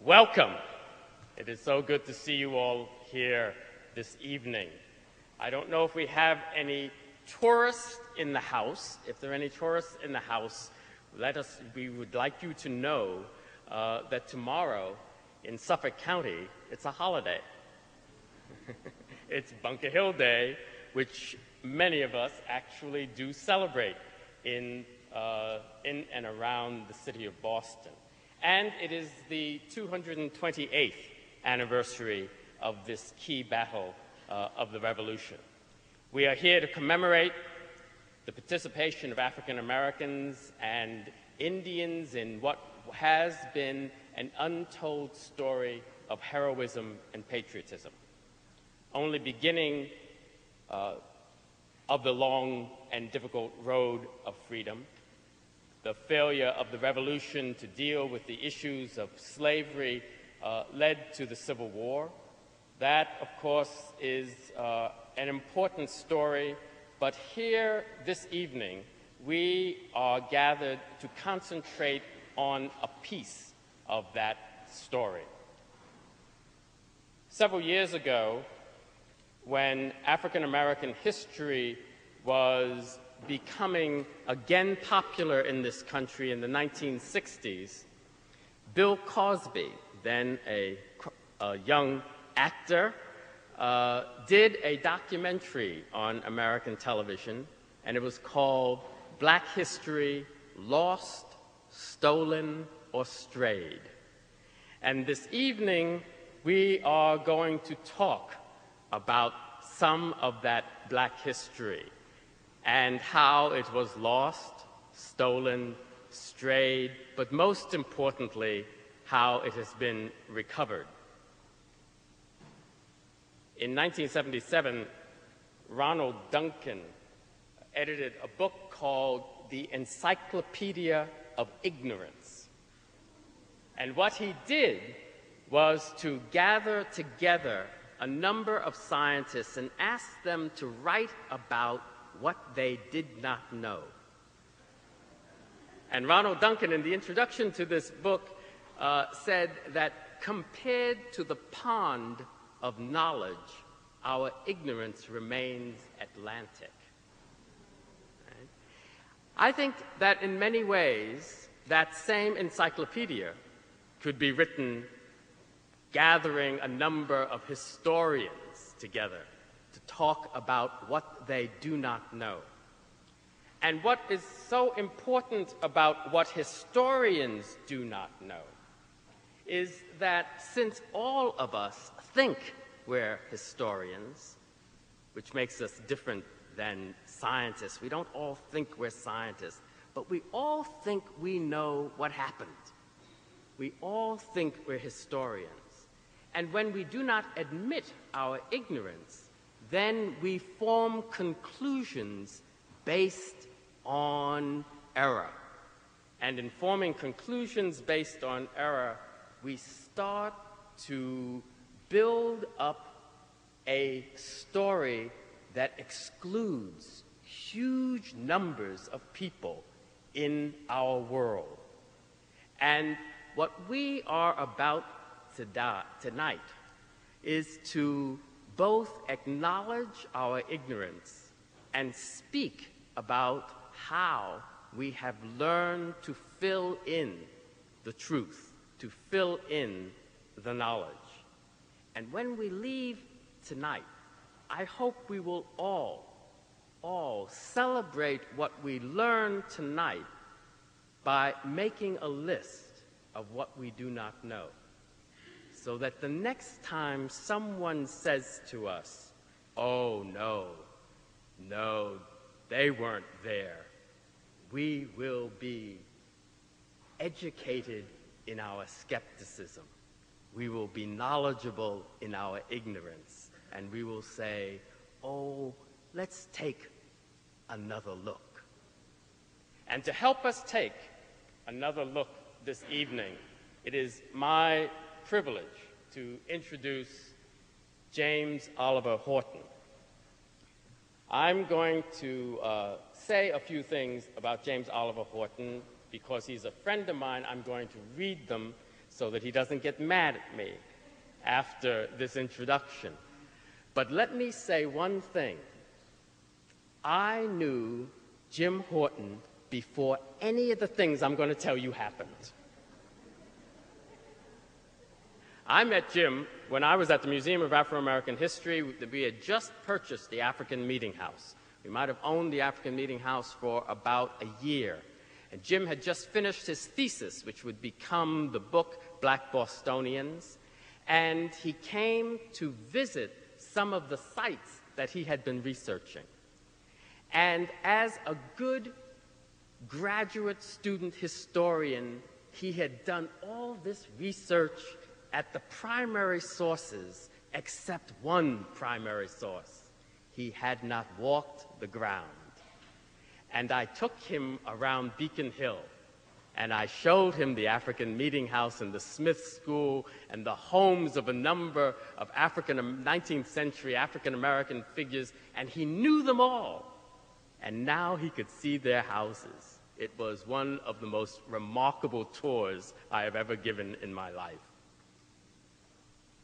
Welcome. It is so good to see you all here this evening. I don't know if we have any tourists in the house. If there are any tourists in the house, we would like you to know that tomorrow in Suffolk County, it's a holiday. It's Bunker Hill Day, which many of us actually do celebrate in and around the city of Boston. And it is the 228th anniversary of this key battle of the Revolution. We are here to commemorate the participation of African Americans and Indians in what has been an untold story of heroism and patriotism. Only beginning of the long and difficult road of freedom, the failure of the Revolution to deal with the issues of slavery led to the Civil War. That, of course, is an important story, but here this evening, we are gathered to concentrate on a piece of that story. Several years ago, when African American history was becoming again popular in this country in the 1960s, Bill Cosby, then a young actor, did a documentary on American television, and it was called Black History, Lost, Stolen, or Strayed. And this evening, we are going to talk about some of that Black history and how it was lost, stolen, strayed, but most importantly, how it has been recovered. In 1977, Ronald Duncan edited a book called The Encyclopedia of Ignorance. And what he did was to gather together a number of scientists and ask them to write about what they did not know. And Ronald Duncan, in the introduction to this book, said that compared to the pond of knowledge, our ignorance remains Atlantic. Right? I think that in many ways, that same encyclopedia could be written gathering a number of historians together to talk about what they do not know. And what is so important about what historians do not know is that since all of us think we're historians, which makes us different than scientists, we don't all think we're scientists, but we all think we know what happened. We all think we're historians. And when we do not admit our ignorance, then we form conclusions based on error. And in forming conclusions based on error, we start to build up a story that excludes huge numbers of people in our world. And what we are about tonight is to both acknowledge our ignorance and speak about how we have learned to fill in the truth, to fill in the knowledge. And when we leave tonight, I hope we will all celebrate what we learned tonight by making a list of what we do not know, so that the next time someone says to us, "Oh, no, they weren't there," we will be educated in our skepticism. We will be knowledgeable in our ignorance, and we will say, "Oh, let's take another look." And to help us take another look this evening, it is my privilege to introduce James Oliver Horton. I'm going to say a few things about James Oliver Horton because he's a friend of mine. I'm going to read them so that he doesn't get mad at me after this introduction. But let me say one thing. I knew Jim Horton before any of the things I'm going to tell you happened. I met Jim when I was at the Museum of Afro-American History. We had just purchased the African Meeting House. We might have owned the African Meeting House for about a year. And Jim had just finished his thesis, which would become the book Black Bostonians. And he came to visit some of the sites that he had been researching. And as a good graduate student historian, he had done all this research at the primary sources, except one primary source. He had not walked the ground. And I took him around Beacon Hill, and I showed him the African Meeting House and the Smith School and the homes of a number of 19th century African-American figures, and he knew them all. And now he could see their houses. It was one of the most remarkable tours I have ever given in my life.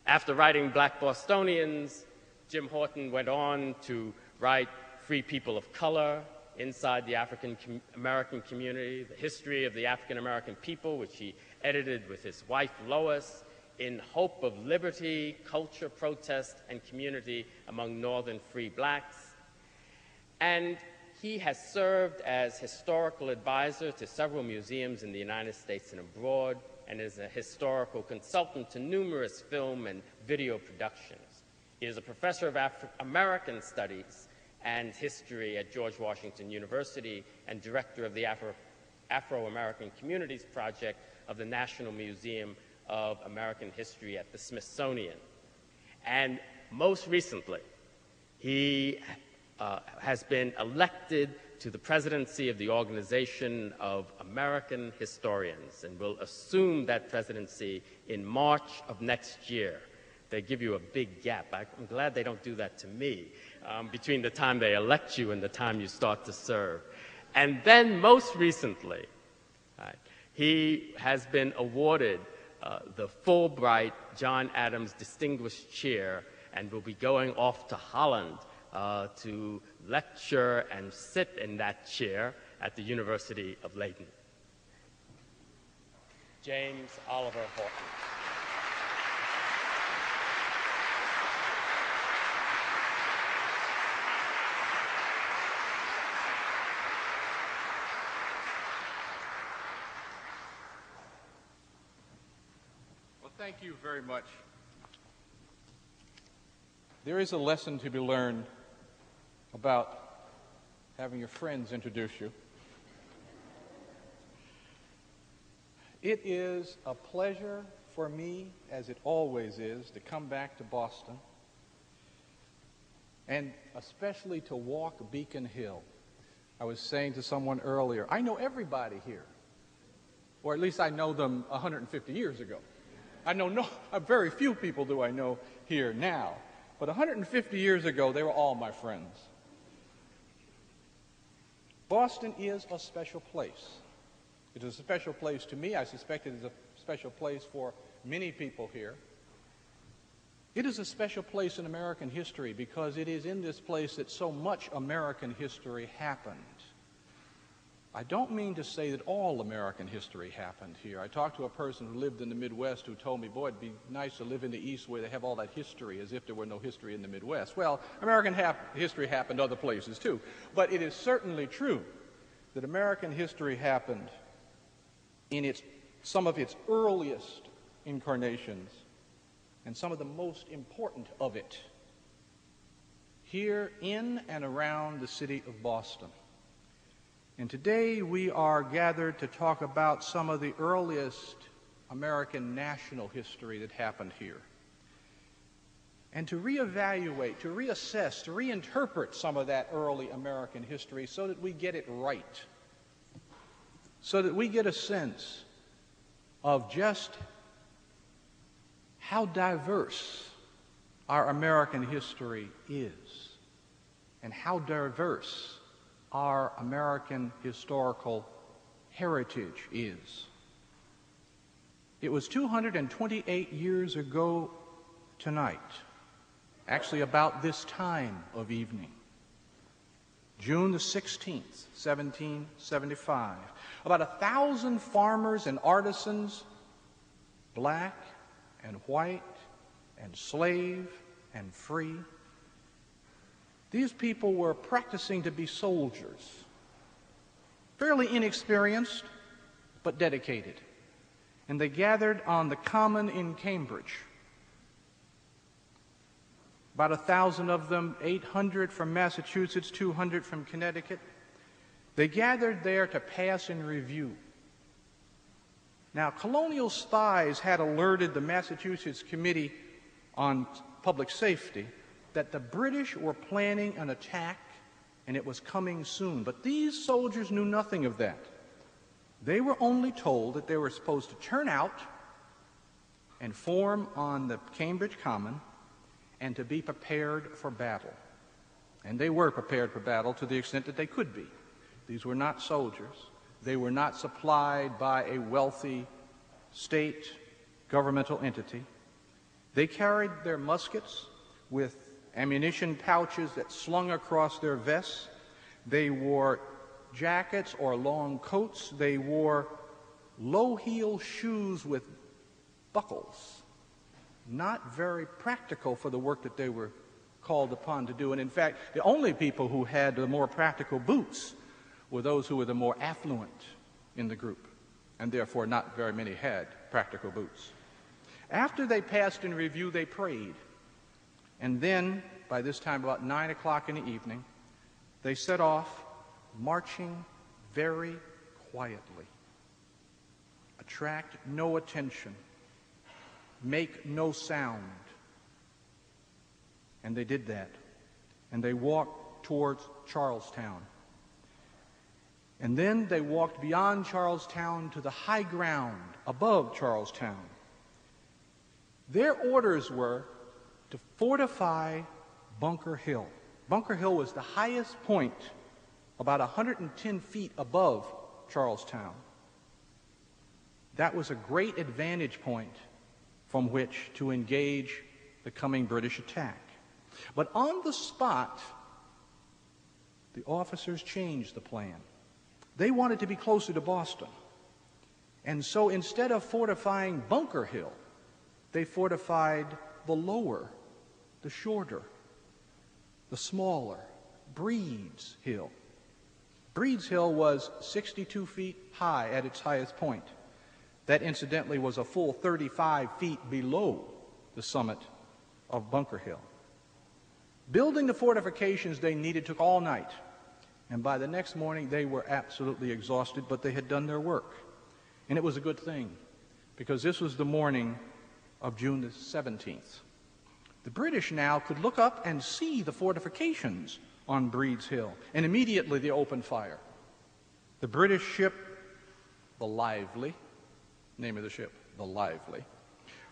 After writing Black Bostonians, Jim Horton went on to write Free People of Color, Inside the African American Community, the History of the African American People, which he edited with his wife Lois, In Hope of Liberty, Culture, Protest, and Community Among Northern Free Blacks. And he has served as historical advisor to several museums in the United States and abroad, and is a historical consultant to numerous film and video productions. He is a professor of American Studies and History at George Washington University and director of the Afro-American Communities Project of the National Museum of American History at the Smithsonian. And most recently, he has been elected to the presidency of the Organization of American Historians and will assume that presidency in March of next year. They give you a big gap. I'm glad they don't do that to me between the time they elect you and the time you start to serve. And then most recently, he has been awarded the Fulbright John Adams Distinguished Chair and will be going off to Holland to lecture and sit in that chair at the University of Leiden. James Oliver Horton. Well, thank you very much. There is a lesson to be learned about having your friends introduce you. It is a pleasure for me, as it always is, to come back to Boston, and especially to walk Beacon Hill. I was saying to someone earlier, I know everybody here, or at least I know them 150 years ago. I know very few people do I know here now, but 150 years ago, they were all my friends. Boston is a special place. It is a special place to me. I suspect it is a special place for many people here. It is a special place in American history because it is in this place that so much American history happened. I don't mean to say that all American history happened here. I talked to a person who lived in the Midwest who told me, boy, it'd be nice to live in the East where they have all that history, as if there were no history in the Midwest. Well, American history happened other places too. But it is certainly true that American history happened in some of its earliest incarnations and some of the most important of it here in and around the city of Boston. And today we are gathered to talk about some of the earliest American national history that happened here. And to reevaluate, to reassess, to reinterpret some of that early American history so that we get it right. So that we get a sense of just how diverse our American history is and how diverse our American historical heritage is. It was 228 years ago tonight, actually about this time of evening, June the 16th, 1775. About 1,000 farmers and artisans, black and white and slave and free, these people were practicing to be soldiers, fairly inexperienced but dedicated. And they gathered on the Common in Cambridge. About 1,000 of them, 800 from Massachusetts, 200 from Connecticut. They gathered there to pass in review. Now, colonial spies had alerted the Massachusetts Committee on Public Safety that the British were planning an attack and it was coming soon. But these soldiers knew nothing of that. They were only told that they were supposed to turn out and form on the Cambridge Common and to be prepared for battle. And they were prepared for battle to the extent that they could be. These were not soldiers. They were not supplied by a wealthy state governmental entity. They carried their muskets with ammunition pouches that slung across their vests. They wore jackets or long coats. They wore low-heel shoes with buckles. Not very practical for the work that they were called upon to do. And in fact, the only people who had the more practical boots were those who were the more affluent in the group, and therefore not very many had practical boots. After they passed in review, they prayed. And then, by this time, about 9 o'clock in the evening, they set off, marching very quietly. Attract no attention. Make no sound. And they did that. And they walked towards Charlestown. And then they walked beyond Charlestown to the high ground above Charlestown. Their orders were to fortify Bunker Hill. Bunker Hill was the highest point, about 110 feet above Charlestown. That was a great advantage point from which to engage the coming British attack. But on the spot, the officers changed the plan. They wanted to be closer to Boston. And so instead of fortifying Bunker Hill, they fortified the lower, the shorter, the smaller, Breed's Hill. Breed's Hill was 62 feet high at its highest point. That, incidentally, was a full 35 feet below the summit of Bunker Hill. Building the fortifications they needed took all night, and by the next morning they were absolutely exhausted, but they had done their work. And it was a good thing, because this was the morning of June the 17th. The British now could look up and see the fortifications on Breed's Hill, and immediately they opened fire. The British ship, the Lively, name of the ship, the Lively,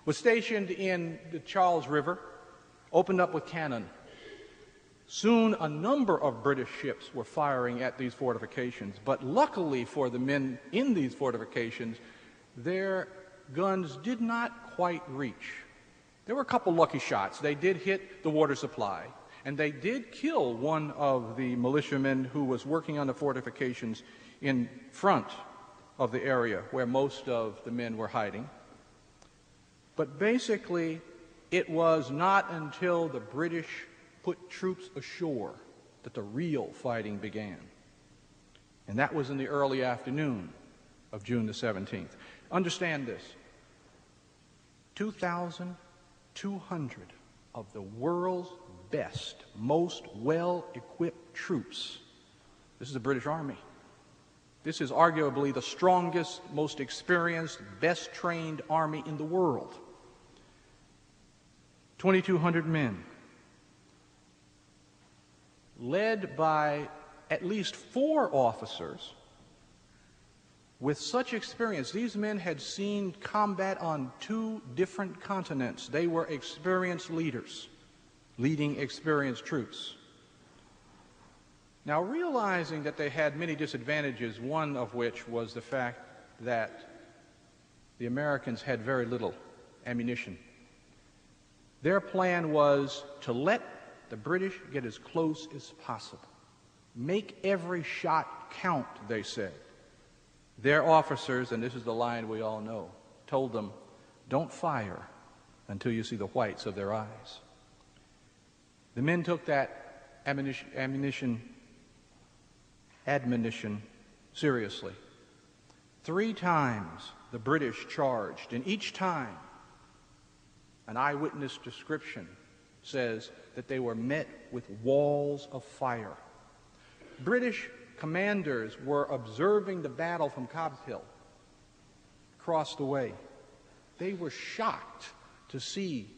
was stationed in the Charles River, opened up with cannon. Soon a number of British ships were firing at these fortifications, but luckily for the men in these fortifications, their guns did not quite reach. There were a couple lucky shots. They did hit the water supply, and they did kill one of the militiamen who was working on the fortifications in front of the area where most of the men were hiding. But basically, it was not until the British put troops ashore that the real fighting began. And that was in the early afternoon of June the 17th. Understand this. 2,200 of the world's best, most well-equipped troops. This is the British Army. This is arguably the strongest, most experienced, best-trained army in the world. 2,200 men, led by at least 4 officers with such experience. These men had seen combat on 2 different continents. They were experienced leaders, leading experienced troops. Now, realizing that they had many disadvantages, one of which was the fact that the Americans had very little ammunition. Their plan was to let the British get as close as possible. Make every shot count, they said. Their officers, and this is the line we all know, told them, don't fire until you see the whites of their eyes. The men took that admonition seriously. 3 times the British charged, and each time an eyewitness description says that they were met with walls of fire. British commanders were observing the battle from Cobb's Hill, across the way. They were shocked to see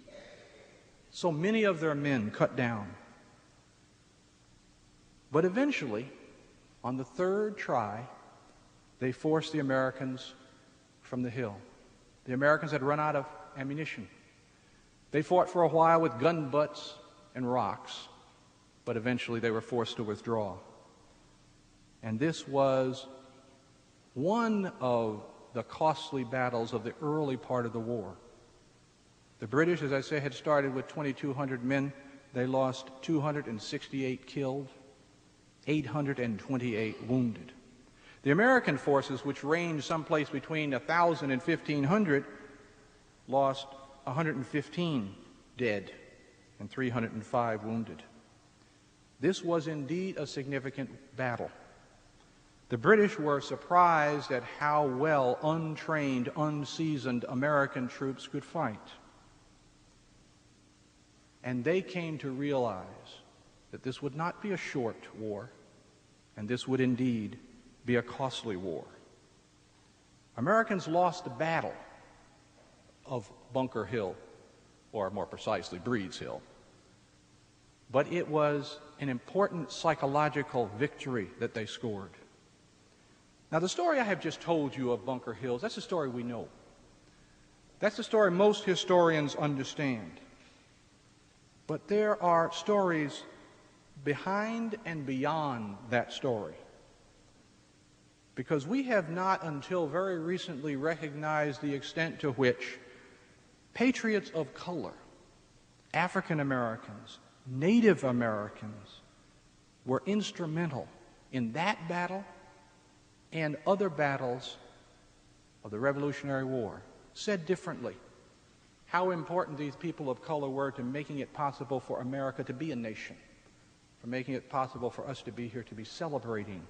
so many of their men cut down. But eventually, on the 3rd try, they forced the Americans from the hill. The Americans had run out of ammunition. They fought for a while with gun butts and rocks, but eventually they were forced to withdraw. And this was one of the costly battles of the early part of the war. The British, as I say, had started with 2,200 men. They lost 268 killed, 828 wounded. The American forces, which ranged someplace between 1,000 and 1,500, lost 115 dead and 305 wounded. This was indeed a significant battle. The British were surprised at how well untrained, unseasoned American troops could fight. And they came to realize that this would not be a short war, and this would indeed be a costly war. Americans lost the battle of Bunker Hill, or more precisely, Breed's Hill. But it was an important psychological victory that they scored. Now, the story I have just told you of Bunker Hill, that's a story we know. That's the story most historians understand. But there are stories behind and beyond that story. Because we have not until very recently recognized the extent to which patriots of color, African Americans, Native Americans, were instrumental in that battle and other battles of the Revolutionary War. Said differently, how important these people of color were to making it possible for America to be a nation, for making it possible for us to be here, to be celebrating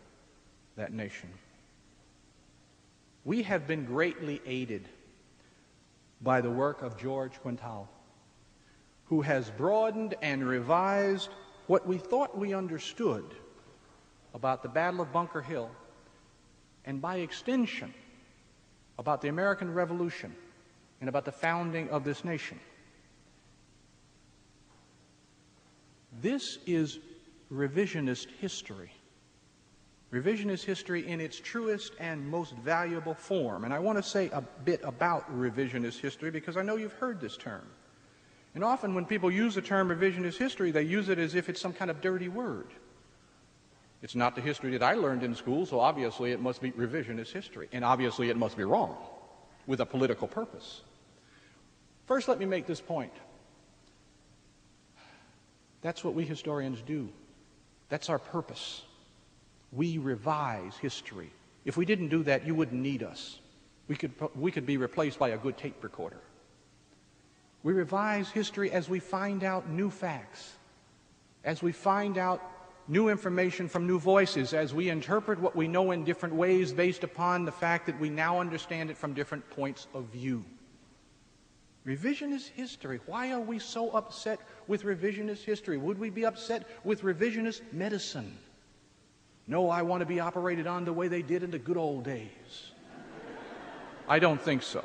that nation. We have been greatly aided by the work of George Quintal, who has broadened and revised what we thought we understood about the Battle of Bunker Hill, and by extension, about the American Revolution and about the founding of this nation. This is revisionist history. Revisionist history in its truest and most valuable form. And I want to say a bit about revisionist history because I know you've heard this term. And often when people use the term revisionist history, they use it as if it's some kind of dirty word. It's not the history that I learned in school, so obviously it must be revisionist history. And obviously it must be wrong, with a political purpose. First, let me make this point. That's what we historians do. That's our purpose. We revise history. If we didn't do that, you wouldn't need us. We could be replaced by a good tape recorder. We revise history as we find out new facts, as we find out new information from new voices, as we interpret what we know in different ways based upon the fact that we now understand it from different points of view. Revisionist history. Why are we so upset with revisionist history? Would we be upset with revisionist medicine? No, I want to be operated on the way they did in the good old days. I don't think so.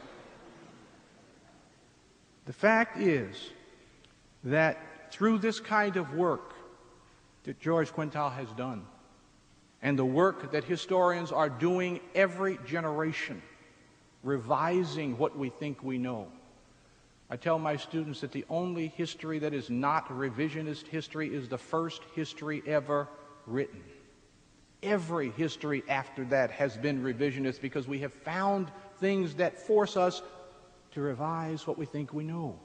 The fact is that through this kind of work that George Quintal has done, and the work that historians are doing every generation, revising what we think we know, I tell my students that the only history that is not revisionist history is the first history ever written. Every history after that has been revisionist because we have found things that force us to revise what we think we know.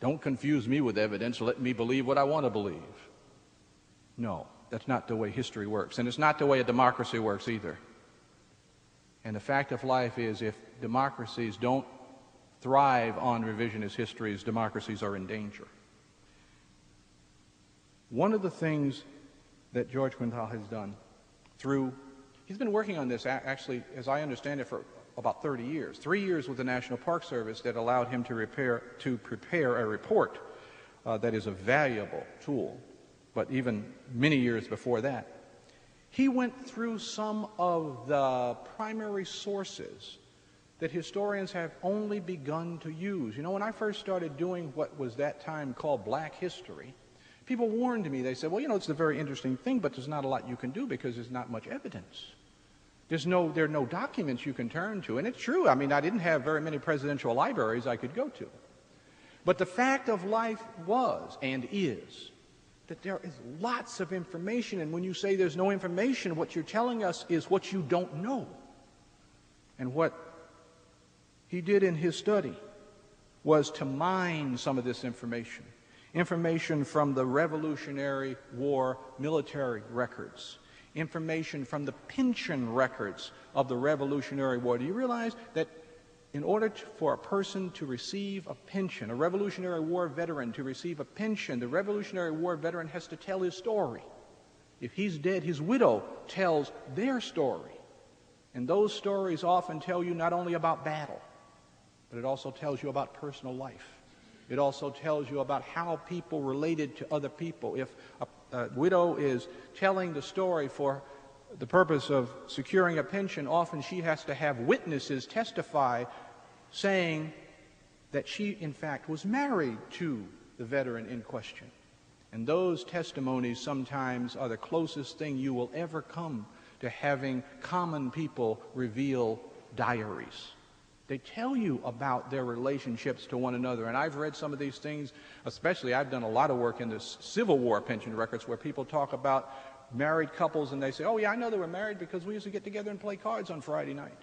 Don't confuse me with evidence. Let me believe what I want to believe. No, that's not the way history works. And it's not the way a democracy works either. And the fact of life is, if democracies don't thrive on revisionist histories, democracies are in danger. One of the things that George Quintal has done he's been working on this actually, as I understand it, for about 30 years. 3 years with the National Park Service that allowed him to prepare a report that is a valuable tool, but even many years before that. He went through some of the primary sources that historians have only begun to use. You know, when I first started doing what was that time called black history, people warned me. They said, well, you know, it's a very interesting thing, but there's not a lot you can do because there's not much evidence. There are no documents you can turn to. And it's true. I mean, I didn't have very many presidential libraries I could go to. But the fact of life was and is that there is lots of information. And when you say there's no information, what you're telling us is what you don't know. And what he did in his study was to mine some of this information. Information from the Revolutionary War military records. Information from the pension records of the Revolutionary War. Do you realize that in order for a person to receive a pension, a Revolutionary War veteran to receive a pension, the Revolutionary War veteran has to tell his story. If he's dead, his widow tells their story. And those stories often tell you not only about battle, but it also tells you about personal life. It also tells you about how people related to other people. If a widow is telling the story for the purpose of securing a pension, often she has to have witnesses testify saying that she, in fact, was married to the veteran in question. And those testimonies sometimes are the closest thing you will ever come to having common people reveal diaries. They tell you about their relationships to one another. And I've read some of these things, especially I've done a lot of work in the Civil War pension records where people talk about married couples and they say, oh yeah, I know they were married because we used to get together and play cards on Friday night.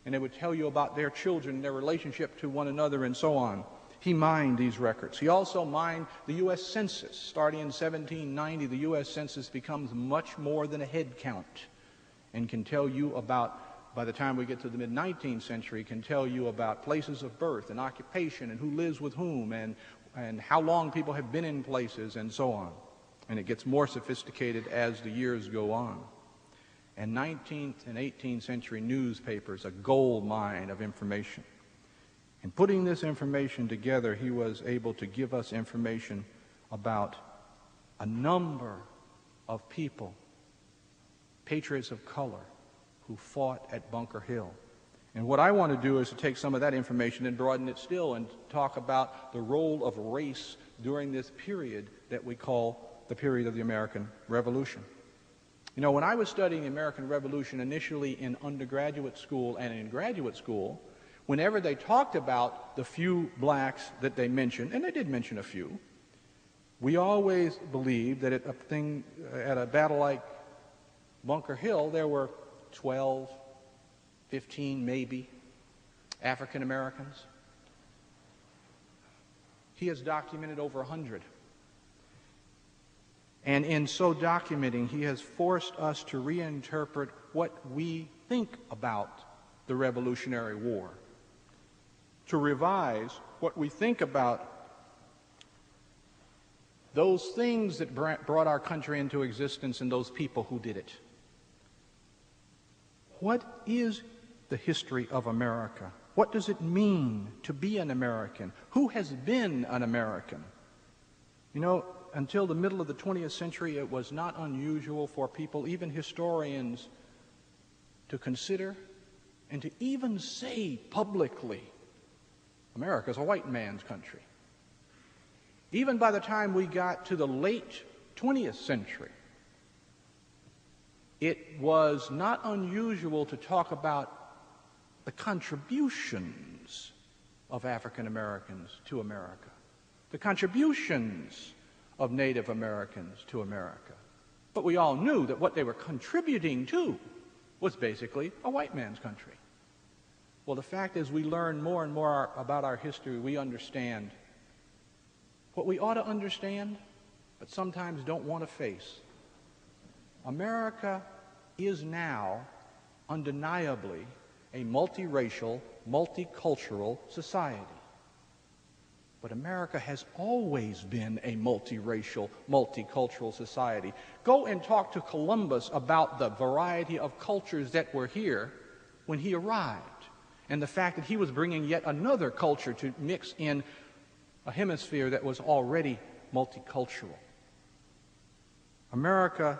And they would tell you about their children, their relationship to one another and so on. He mined these records. He also mined the U.S. Census. Starting in 1790, the U.S. Census becomes much more than a head count and can tell you about, by the time we get to the mid-19th century, can tell you about places of birth and occupation and who lives with whom and how long people have been in places and so on. And it gets more sophisticated as the years go on. And 19th and 18th century newspapers, a gold mine of information. In putting this information together, he was able to give us information about a number of people, patriots of color, who fought at Bunker Hill. And what I want to do is to take some of that information and broaden it still and talk about the role of race during this period that we call the period of the American Revolution. You know, when I was studying the American Revolution initially in undergraduate school and in graduate school, whenever they talked about the few blacks that they mentioned, and they did mention a few, we always believed that at a battle like Bunker Hill, there were 12, 15 maybe, African Americans. He has documented over 100. And in so documenting, he has forced us to reinterpret what we think about the Revolutionary War, to revise what we think about those things that brought our country into existence and those people who did it. What is the history of America? What does it mean to be an American? Who has been an American? You know, until the middle of the 20th century, it was not unusual for people, even historians, to consider and to even say publicly, America's a white man's country. Even by the time we got to the late 20th century, it was not unusual to talk about the contributions of African Americans to America, the contributions of Native Americans to America. But we all knew that what they were contributing to was basically a white man's country. Well, the fact is we learn more and more about our history, we understand what we ought to understand, but sometimes don't want to face. America is now undeniably a multiracial, multicultural society. But America has always been a multiracial, multicultural society. Go and talk to Columbus about the variety of cultures that were here when he arrived, and the fact that he was bringing yet another culture to mix in a hemisphere that was already multicultural. America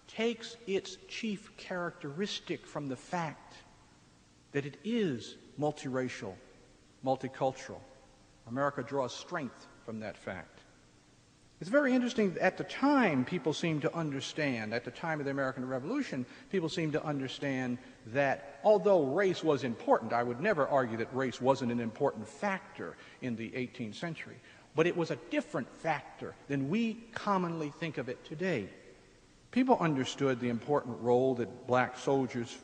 takes its chief characteristic from the fact that it is multiracial, multicultural. America draws strength from that fact. It's very interesting, at the time people seemed to understand, at the time of the American Revolution, people seemed to understand that although race was important, I would never argue that race wasn't an important factor in the 18th century, but it was a different factor than we commonly think of it today. People understood the important role that black soldiers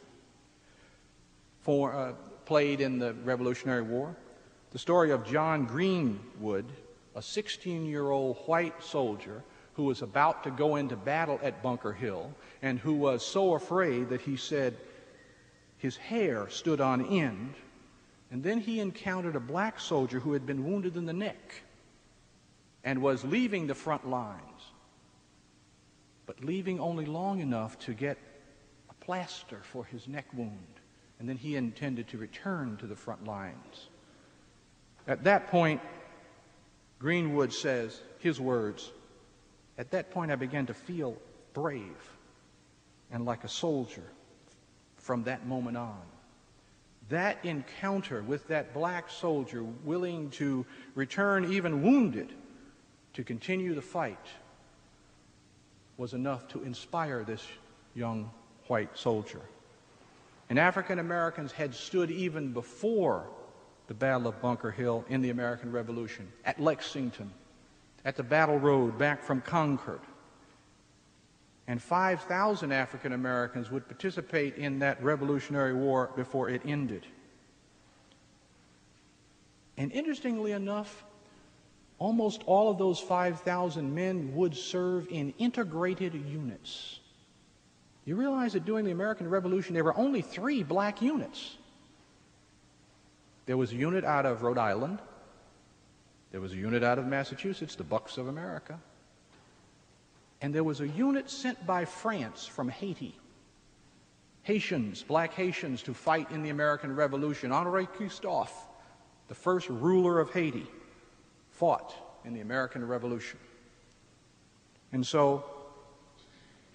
played in the Revolutionary War. The story of John Greenwood, a 16-year-old white soldier who was about to go into battle at Bunker Hill and who was so afraid that he said his hair stood on end, and then he encountered a black soldier who had been wounded in the neck and was leaving the front lines, but leaving only long enough to get a plaster for his neck wound, and then he intended to return to the front lines. At that point, Greenwood says his words, "At that point I began to feel brave and like a soldier from that moment on." That encounter with that black soldier willing to return even wounded to continue the fight was enough to inspire this young white soldier. And African Americans had stood even before the Battle of Bunker Hill in the American Revolution, at Lexington, at the Battle Road back from Concord. And 5,000 African Americans would participate in that Revolutionary War before it ended. And interestingly enough, almost all of those 5,000 men would serve in integrated units. You realize that during the American Revolution there were only 3 black units. There was a unit out of Rhode Island. There was a unit out of Massachusetts, the Bucks of America. And there was a unit sent by France from Haiti. Haitians, black Haitians, to fight in the American Revolution. Honoré Christophe, the first ruler of Haiti, fought in the American Revolution. And so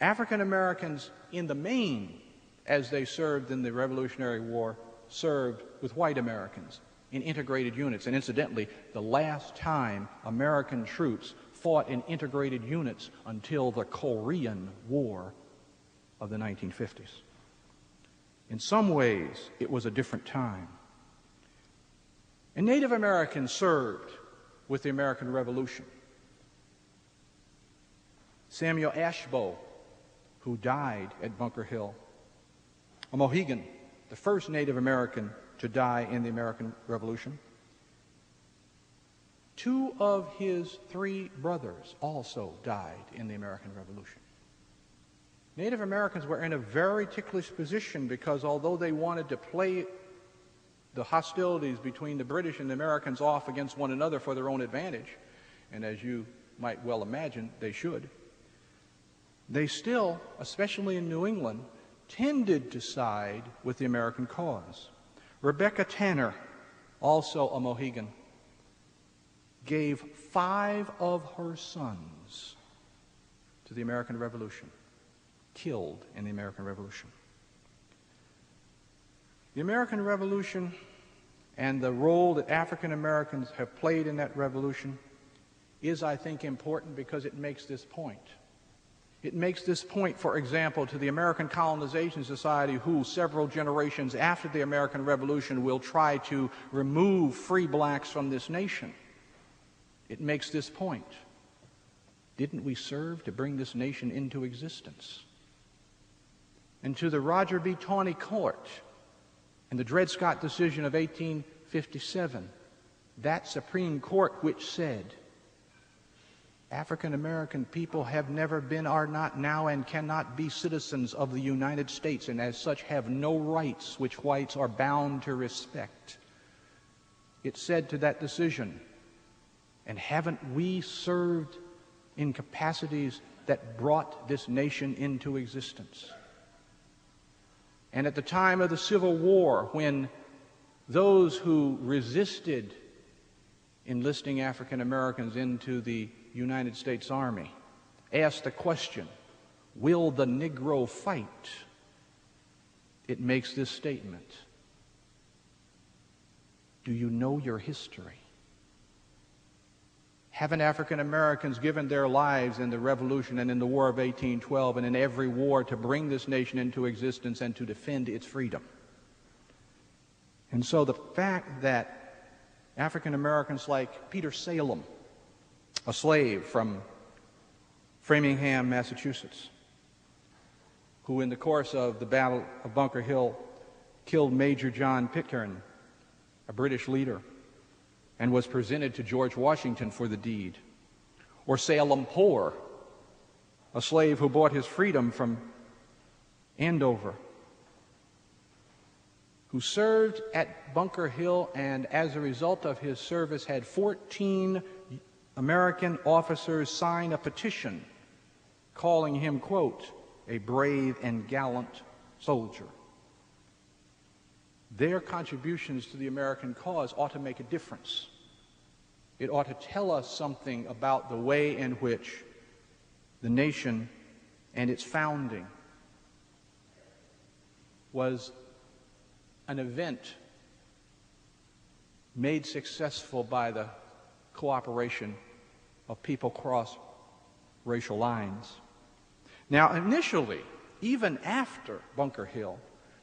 African Americans, in the main, as they served in the Revolutionary War, served with white Americans in integrated units. And incidentally, the last time American troops fought in integrated units until the Korean War of the 1950s. In some ways, it was a different time. And Native Americans served with the American Revolution. Samuel Ashbow, who died at Bunker Hill, a Mohegan, the first Native American to die in the American Revolution. 2 of his 3 brothers also died in the American Revolution. Native Americans were in a very ticklish position because although they wanted to play the hostilities between the British and the Americans off against one another for their own advantage, and as you might well imagine, they should, they still, especially in New England, tended to side with the American cause. Rebecca Tanner, also a Mohegan, gave 5 of her sons to the American Revolution, killed in the American Revolution. The American Revolution and the role that African Americans have played in that revolution is, I think, important because it makes this point. It makes this point, for example, to the American Colonization Society, who several generations after the American Revolution will try to remove free blacks from this nation. It makes this point. Didn't we serve to bring this nation into existence? and to the Roger B. Taney Court and the Dred Scott decision of 1857, that Supreme Court which said, African American people have never been, are not now, and cannot be citizens of the United States, and as such have no rights which whites are bound to respect. It said to that decision, and haven't we served in capacities that brought this nation into existence? And at the time of the Civil War, when those who resisted enlisting African Americans into the United States Army asked the question, will the Negro fight? It makes this statement. Do you know your history? Haven't African Americans given their lives in the Revolution and in the War of 1812 and in every war to bring this nation into existence and to defend its freedom? And so the fact that African Americans like Peter Salem, a slave from Framingham, Massachusetts, who in the course of the Battle of Bunker Hill killed Major John Pitcairn, a British leader, and was presented to George Washington for the deed. Or Salem Poor, a slave who bought his freedom from Andover, who served at Bunker Hill and as a result of his service had 14 American officers sign a petition calling him, quote, a brave and gallant soldier. Their contributions to the American cause ought to make a difference. It ought to tell us something about the way in which the nation and its founding was an event made successful by the cooperation of people across racial lines. Now, initially, even after Bunker Hill,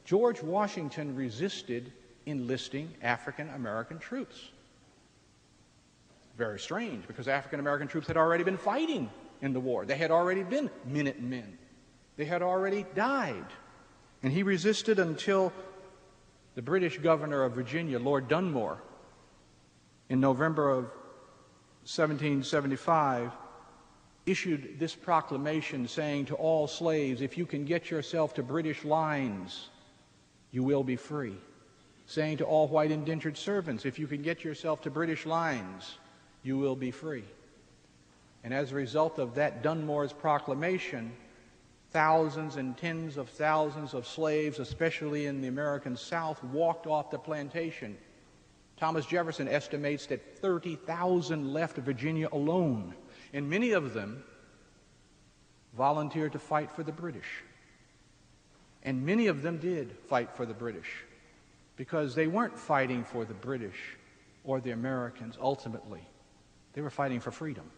George Washington resisted enlisting African American troops. Very strange, because African American troops had already been fighting in the war. They had already been Minutemen. They had already died. And he resisted until the British governor of Virginia, Lord Dunmore, in November of 1775, issued this proclamation saying to all slaves, if you can get yourself to British lines, you will be free. Saying to all white indentured servants, if you can get yourself to British lines, you will be free. And as a result of that Dunmore's proclamation, thousands and tens of thousands of slaves, especially in the American South, walked off the plantation. Thomas Jefferson estimates that 30,000 left Virginia alone, and many of them volunteered to fight for the British. And many of them did fight for the British, because they weren't fighting for the British or the Americans ultimately. They were fighting for freedom.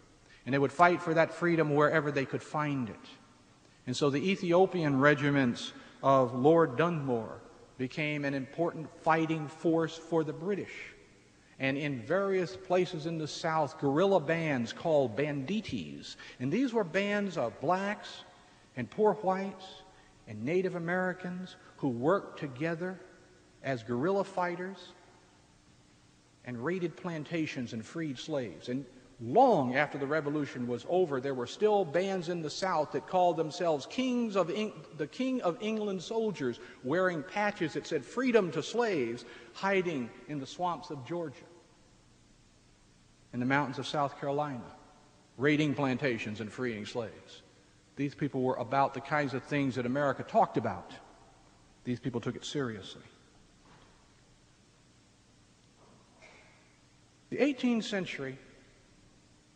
And they would fight for that freedom wherever they could find it. And so the Ethiopian regiments of Lord Dunmore became an important fighting force for the British. And in various places in the South, guerrilla bands called banditis. And these were bands of blacks and poor whites and Native Americans who worked together as guerrilla fighters and raided plantations and freed slaves. And long after the Revolution was over, there were still bands in the South that called themselves the King of England soldiers, wearing patches that said freedom to slaves, hiding in the swamps of Georgia, in the mountains of South Carolina, raiding plantations and freeing slaves. These people were about the kinds of things that America talked about. These people took it seriously. The 18th century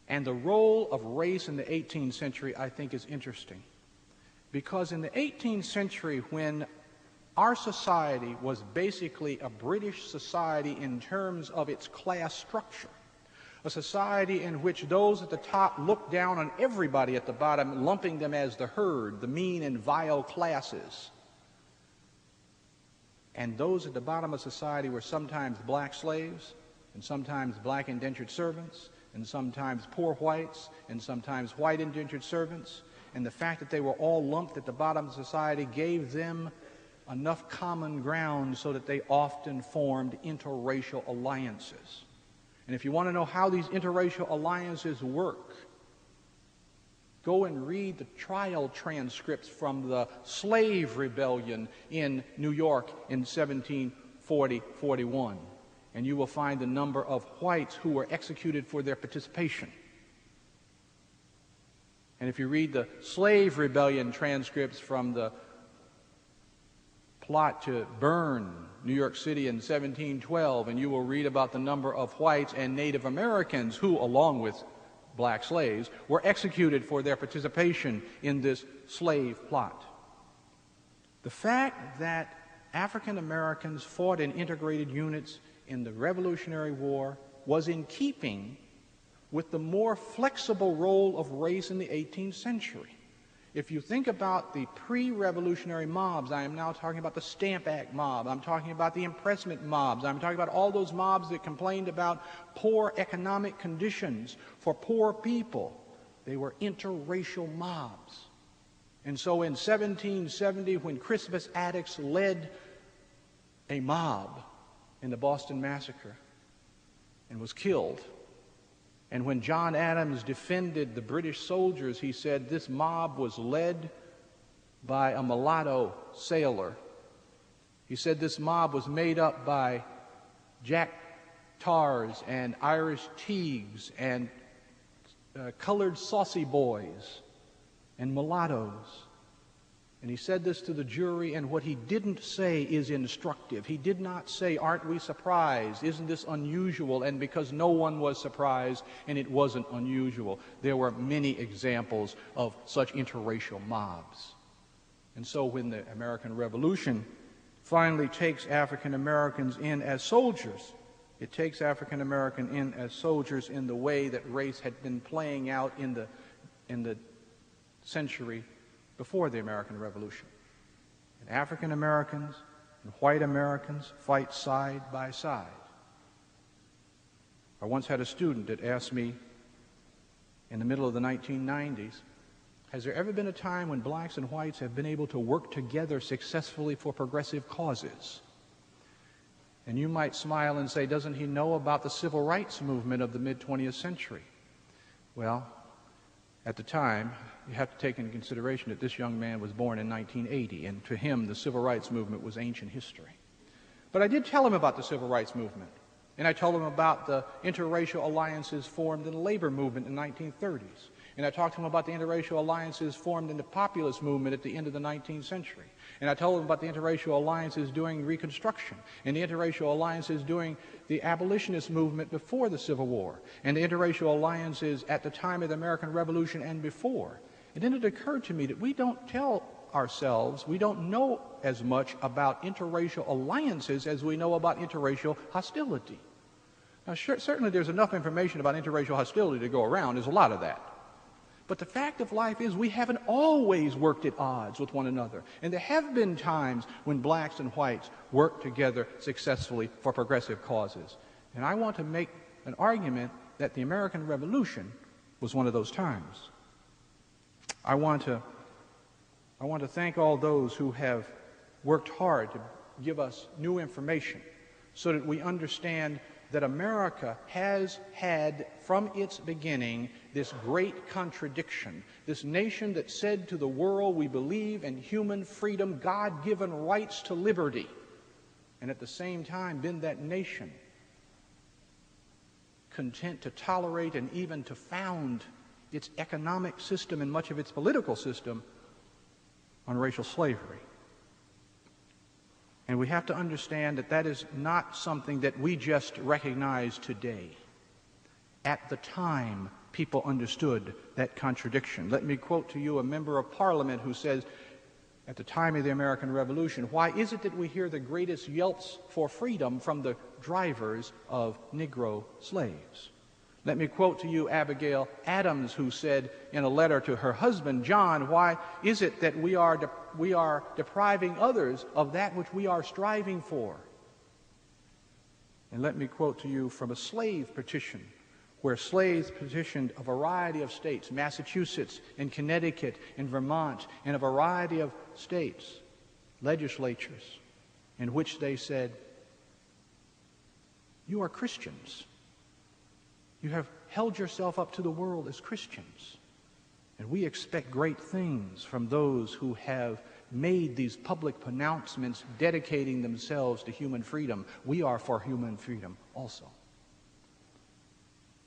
and the role of race in the 18th century, I think, is interesting. Because in the 18th century, when our society was basically a British society in terms of its class structure, a society in which those at the top looked down on everybody at the bottom, lumping them as the herd, the mean and vile classes. And those at the bottom of society were sometimes black slaves, and sometimes black indentured servants, and sometimes poor whites, and sometimes white indentured servants. and the fact that they were all lumped at the bottom of society gave them enough common ground so that they often formed interracial alliances. And if you want to know how these interracial alliances work, go and read the trial transcripts from the slave rebellion in New York in 1740-41, and you will find the number of whites who were executed for their participation. And if you read the slave rebellion transcripts from the plot to burn New York City in 1712, and you will read about the number of whites and Native Americans who, along with black slaves, were executed for their participation in this slave plot. The fact that African Americans fought in integrated units in the Revolutionary War was in keeping with the more flexible role of race in the 18th century. If you think about the pre-revolutionary mobs, I am now talking about the Stamp Act mob, I'm talking about the impressment mobs, I'm talking about all those mobs that complained about poor economic conditions for poor people. They were interracial mobs. And so in 1770, when Crispus Attucks led a mob in the Boston Massacre and was killed, and when John Adams defended the British soldiers, he said this mob was led by a mulatto sailor. He said this mob was made up by Jack Tars and Irish Teagues and colored saucy boys and mulattoes. And he said this to the jury, and what he didn't say is instructive. He did not say, aren't we surprised? Isn't this unusual? And because no one was surprised, and it wasn't unusual. There were many examples of such interracial mobs. And so when the American Revolution finally takes African Americans in as soldiers, it takes African Americans in as soldiers in the way that race had been playing out in the century before the American Revolution. And African Americans and white Americans fight side by side. I once had a student that asked me in the middle of the 1990s, has there ever been a time when blacks and whites have been able to work together successfully for progressive causes? And you might smile and say, doesn't he know about the civil rights movement of the mid-20th century? Well, at the time, you have to take into consideration that this young man was born in 1980, and to him, the civil rights movement was ancient history. But I did tell him about the civil rights movement, and I told him about the interracial alliances formed in the labor movement in the 1930s, and I talked to him about the interracial alliances formed in the populist movement at the end of the 19th century, and I told him about the interracial alliances during Reconstruction, and the interracial alliances during the abolitionist movement before the Civil War, and the interracial alliances at the time of the American Revolution and before. And then it occurred to me that we don't tell ourselves, we don't know as much about interracial alliances as we know about interracial hostility. Now, certainly there's enough information about interracial hostility to go around. There's a lot of that. But the fact of life is we haven't always worked at odds with one another. And there have been times when blacks and whites worked together successfully for progressive causes. And I want to make an argument that the American Revolution was one of those times. I want to thank all those who have worked hard to give us new information so that we understand that America has had from its beginning this great contradiction, this nation that said to the world, we believe in human freedom, God-given rights to liberty, and at the same time been that nation content to tolerate and even to found its economic system and much of its political system on racial slavery. And we have to understand that that is not something that we just recognize today. At the time, people understood that contradiction. Let me quote to you a member of Parliament who says, at the time of the American Revolution, why is it that we hear the greatest yelps for freedom from the drivers of Negro slaves? Let me quote to you Abigail Adams, who said in a letter to her husband, John, why is it that we are depriving others of that which we are striving for? And let me quote to you from a slave petition where slaves petitioned a variety of states, Massachusetts and Connecticut and Vermont and a variety of states, legislatures, in which they said, you are Christians. You have held yourself up to the world as Christians. And we expect great things from those who have made these public pronouncements dedicating themselves to human freedom. We are for human freedom also.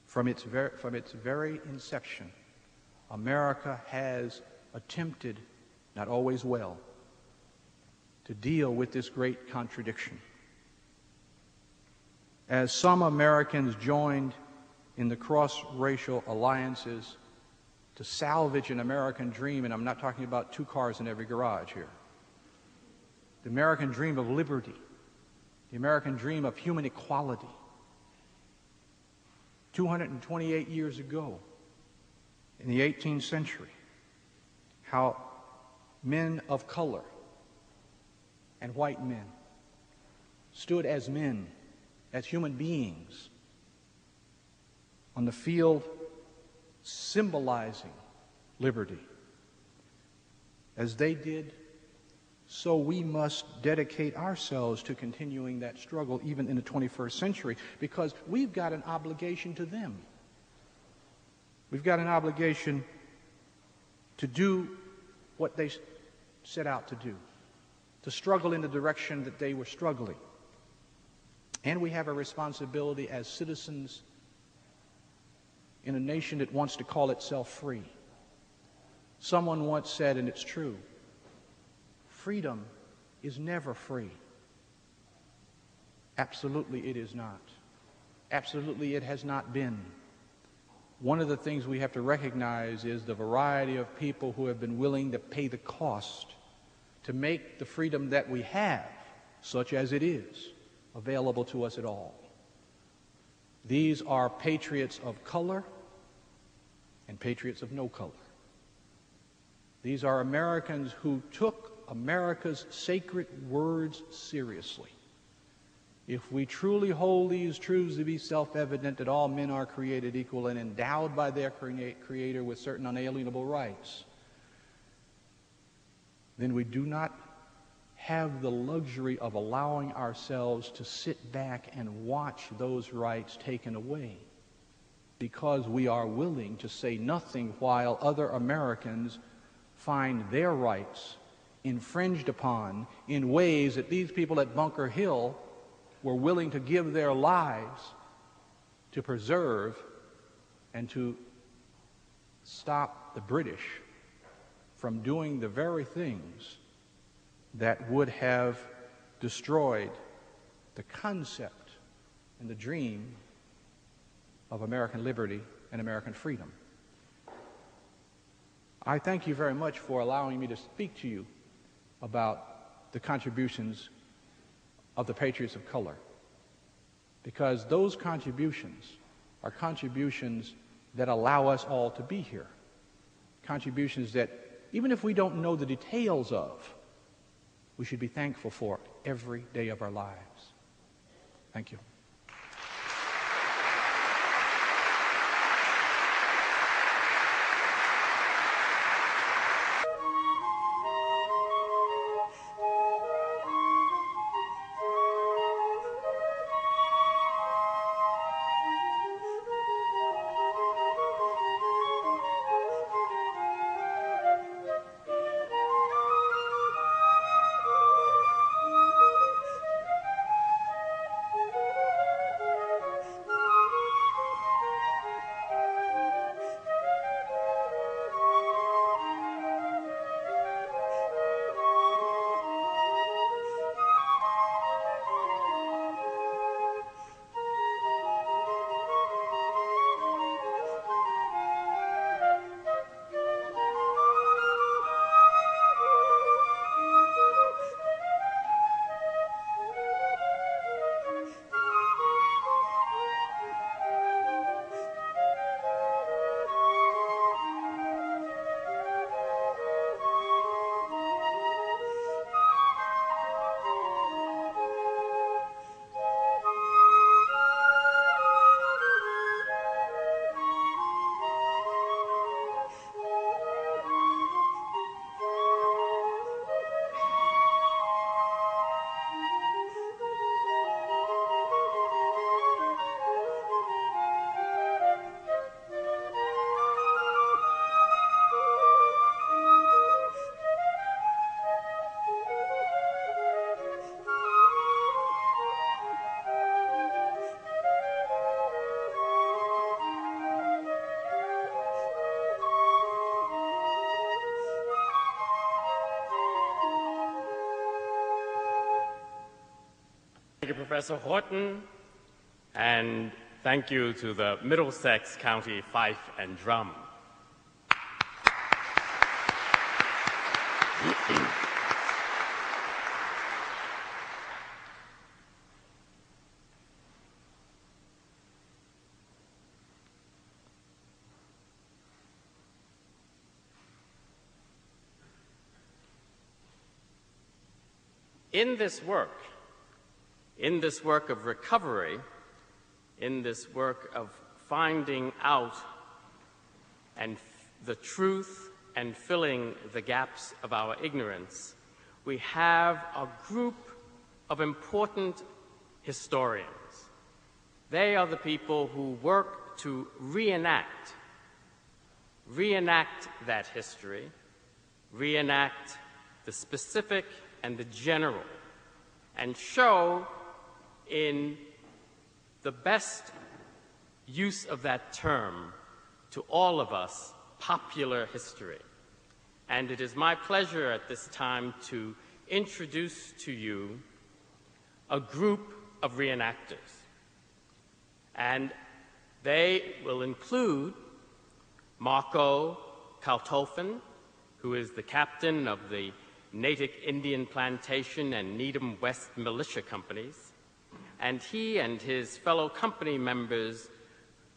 From its very inception, America has attempted, not always well, to deal with this great contradiction. As some Americans joined in the cross-racial alliances to salvage an American dream, and I'm not talking about 2 cars in every garage here, the American dream of liberty, the American dream of human equality. 228 years ago, in the 18th century, how men of color and white men stood as men, as human beings, on the field symbolizing liberty. As they did, so we must dedicate ourselves to continuing that struggle even in the 21st century, because we've got an obligation to them. We've got an obligation to do what they set out to do, to struggle in the direction that they were struggling. And we have a responsibility as citizens in a nation that wants to call itself free. Someone once said, and it's true, freedom is never free. Absolutely it is not. Absolutely it has not been. One of the things we have to recognize is the variety of people who have been willing to pay the cost to make the freedom that we have, such as it is, available to us at all. These are patriots of color and patriots of no color. These are Americans who took America's sacred words seriously. If we truly hold these truths to be self-evident, that all men are created equal and endowed by their Creator with certain unalienable rights, then we do not have the luxury of allowing ourselves to sit back and watch those rights taken away, because we are willing to say nothing while other Americans find their rights infringed upon in ways that these people at Bunker Hill were willing to give their lives to preserve and to stop the British from doing the very things that would have destroyed the concept and the dream of American liberty and American freedom. I thank you very much for allowing me to speak to you about the contributions of the Patriots of Color, because those contributions are contributions that allow us all to be here, contributions that, even if we don't know the details of, we should be thankful for every day of our lives. Thank you. Professor Horton, and thank you to the Middlesex County Fife and Drum. In this work of recovery, in this work of finding out and the truth and filling the gaps of our ignorance, we have a group of important historians. They are the people who work to reenact that history, reenact the specific and the general, and show in the best use of that term to all of us popular history. And it is my pleasure at this time to introduce to you a group of reenactors. And they will include Marco Kaltofen, who is the captain of the Natick Indian Plantation and Needham West Militia Companies, and he and his fellow company members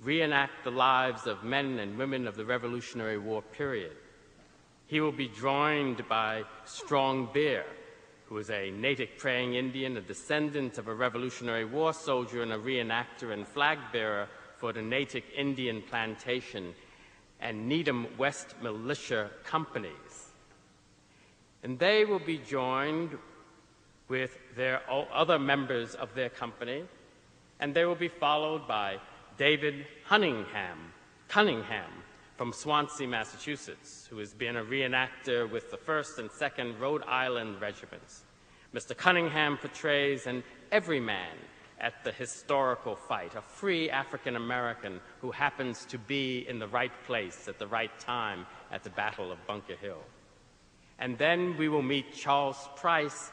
reenact the lives of men and women of the Revolutionary War period. He will be joined by Strong Bear, who is a Natick praying Indian, a descendant of a Revolutionary War soldier and a reenactor and flag bearer for the Natick Indian Plantation and Needham West Militia Companies. And they will be joined with their other members of their company, and they will be followed by David Cunningham from Swansea, Massachusetts, who has been a reenactor with the 1st and 2nd Rhode Island regiments. Mr. Cunningham portrays an everyman at the historical fight, a free African American who happens to be in the right place at the right time at the Battle of Bunker Hill. And then we will meet Charles Price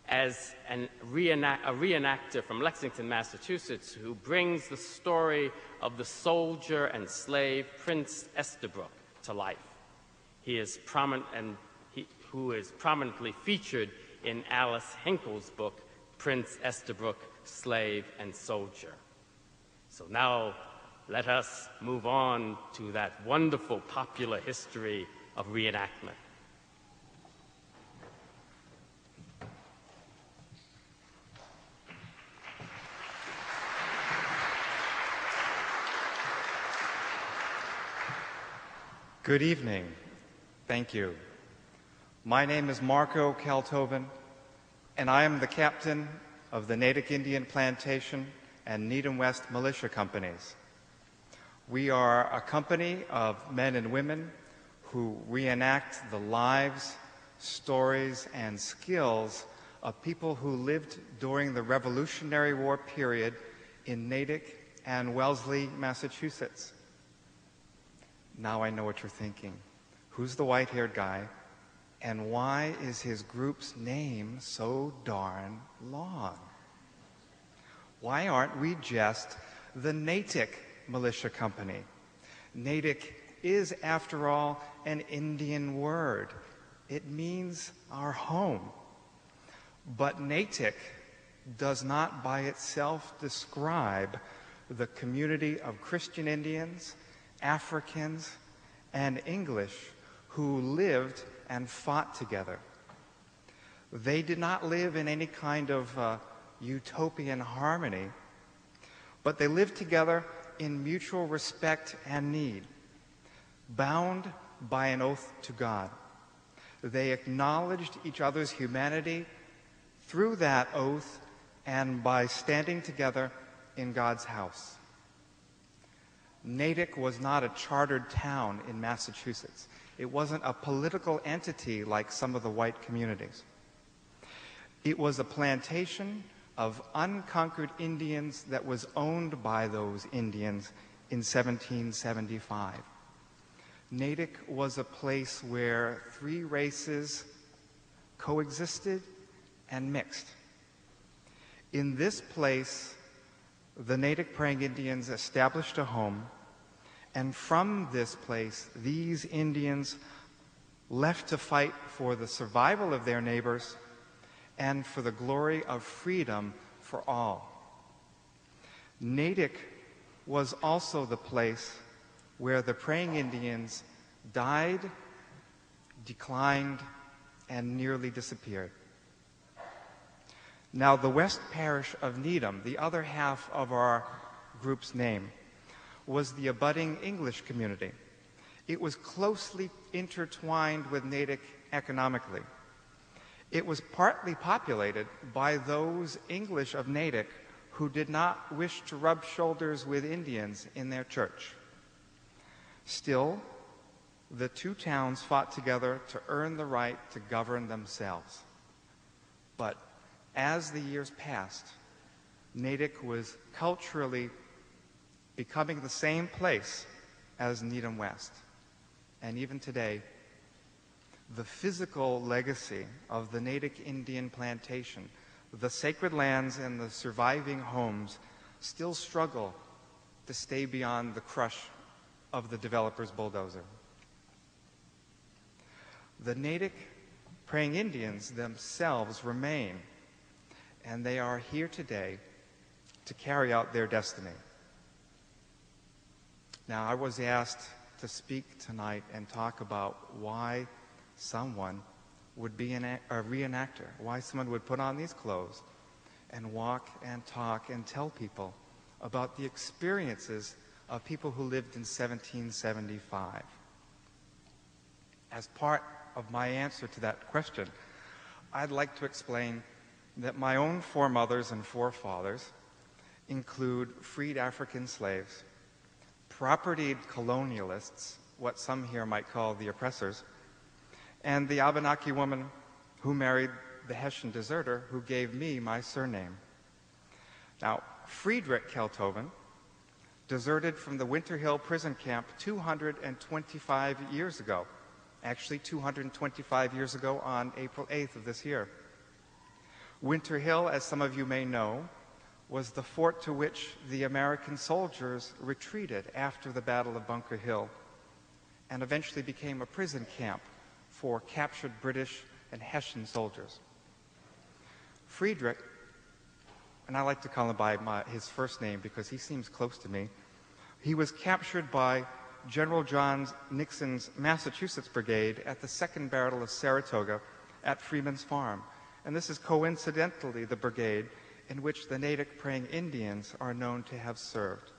as a reenactor from Lexington, Massachusetts, who brings the story of the soldier and slave Prince Estabrook to life. He is who is prominently featured in Alice Hinkle's book, Prince Estabrook, Slave and Soldier. So now let us move on to that wonderful popular history of reenactment. Good evening. Thank you. My name is Marco Kaltofen, and I am the captain of the Natick Indian Plantation and Needham West Militia Companies. We are a company of men and women who reenact the lives, stories, and skills of people who lived during the Revolutionary War period in Natick and Wellesley, Massachusetts. Now I know what you're thinking. Who's the white-haired guy, and why is his group's name so darn long? Why aren't we just the Natick Militia Company? Natick is, after all, an Indian word. It means our home. But Natick does not by itself describe the community of Christian Indians, Africans, and English who lived and fought together. They did not live in any kind of utopian harmony, but they lived together in mutual respect and need, bound by an oath to God. They acknowledged each other's humanity through that oath and by standing together in God's house. Natick was not a chartered town in Massachusetts. It wasn't a political entity like some of the white communities. It was a plantation of unconquered Indians that was owned by those Indians in 1775. Natick was a place where three races coexisted and mixed. In this place, the Natick praying Indians established a home, and from this place, these Indians left to fight for the survival of their neighbors and for the glory of freedom for all. Natick was also the place where the praying Indians died, declined, and nearly disappeared. Now, the West Parish of Needham, the other half of our group's name, was the abutting English community. It was closely intertwined with Natick economically. It was partly populated by those English of Natick who did not wish to rub shoulders with Indians in their church. Still, the two towns fought together to earn the right to govern themselves. But as the years passed, Natick was culturally becoming the same place as Needham West. And even today, the physical legacy of the Natick Indian plantation, the sacred lands and the surviving homes, still struggle to stay beyond the crush of the developer's bulldozer. The Natick praying Indians themselves remain, and they are here today to carry out their destiny. Now, I was asked to speak tonight and talk about why someone would be a reenactor, why someone would put on these clothes and walk and talk and tell people about the experiences of people who lived in 1775. As part of my answer to that question, I'd like to explain that my own foremothers and forefathers include freed African slaves, propertied colonialists, what some here might call the oppressors, and the Abenaki woman who married the Hessian deserter who gave me my surname. Now, Friedrich Keltoven deserted from the Winter Hill prison camp 225 years ago, actually 225 years ago on April 8th of this year. Winter Hill, as some of you may know, was the fort to which the American soldiers retreated after the Battle of Bunker Hill and eventually became a prison camp for captured British and Hessian soldiers. Friedrich, and I like to call him by his first name because he seems close to me, he was captured by General John Nixon's Massachusetts Brigade at the Second Battle of Saratoga at Freeman's Farm. And this is coincidentally the brigade in which the Natick praying Indians are known to have served.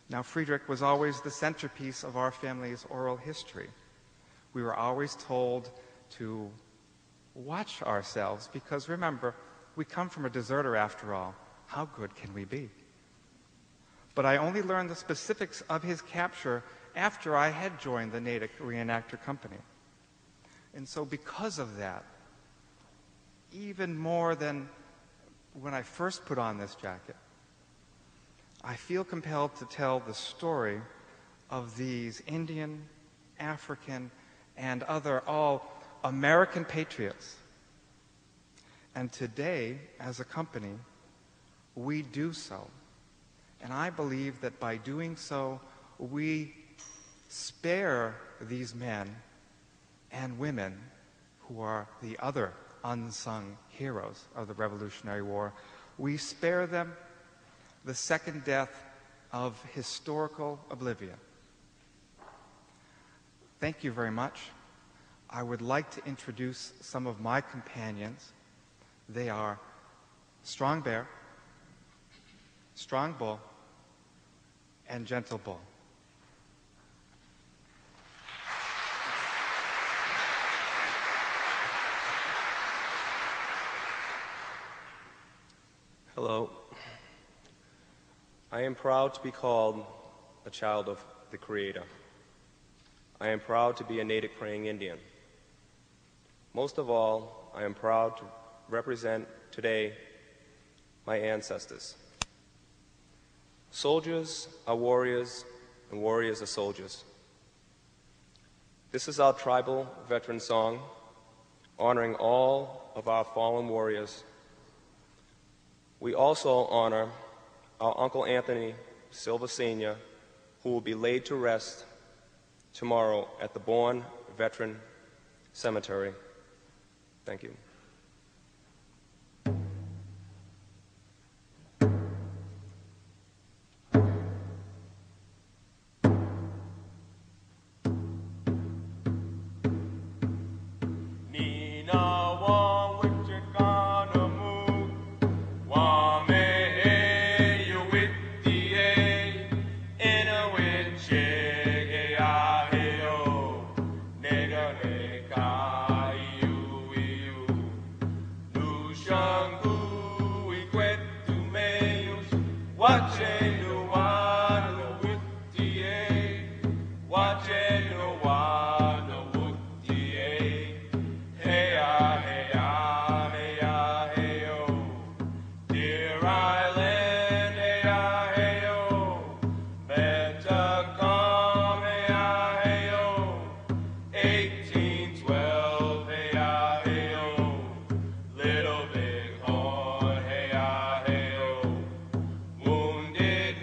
Now, Friedrich was always the centerpiece of our family's oral history. We were always told to watch ourselves because, remember, we come from a deserter after all. How good can we be? But I only learned the specifics of his capture after I had joined the Natick Reenactor Company. And so because of that, even more than when I first put on this jacket, I feel compelled to tell the story of these Indian, African, and other all American patriots. And today, as a company, we do so. And I believe that by doing so, we spare these men and women who are the other unsung heroes of the Revolutionary War. We spare them the second death of historical oblivion. Thank you very much. I would like to introduce some of my companions. They are Strong Bear, Strong Bull, and Gentle Bull. Hello. I am proud to be called a child of the Creator. I am proud to be a Natick praying Indian. Most of all, I am proud to represent today my ancestors. Soldiers are warriors, and warriors are soldiers. This is our tribal veteran song, honoring all of our fallen warriors We also honor our Uncle Anthony Silva Sr., who will be laid to rest tomorrow at the Bourne Veteran Cemetery. Thank you. Little big horn, hey, ah, hey, oh. Wounded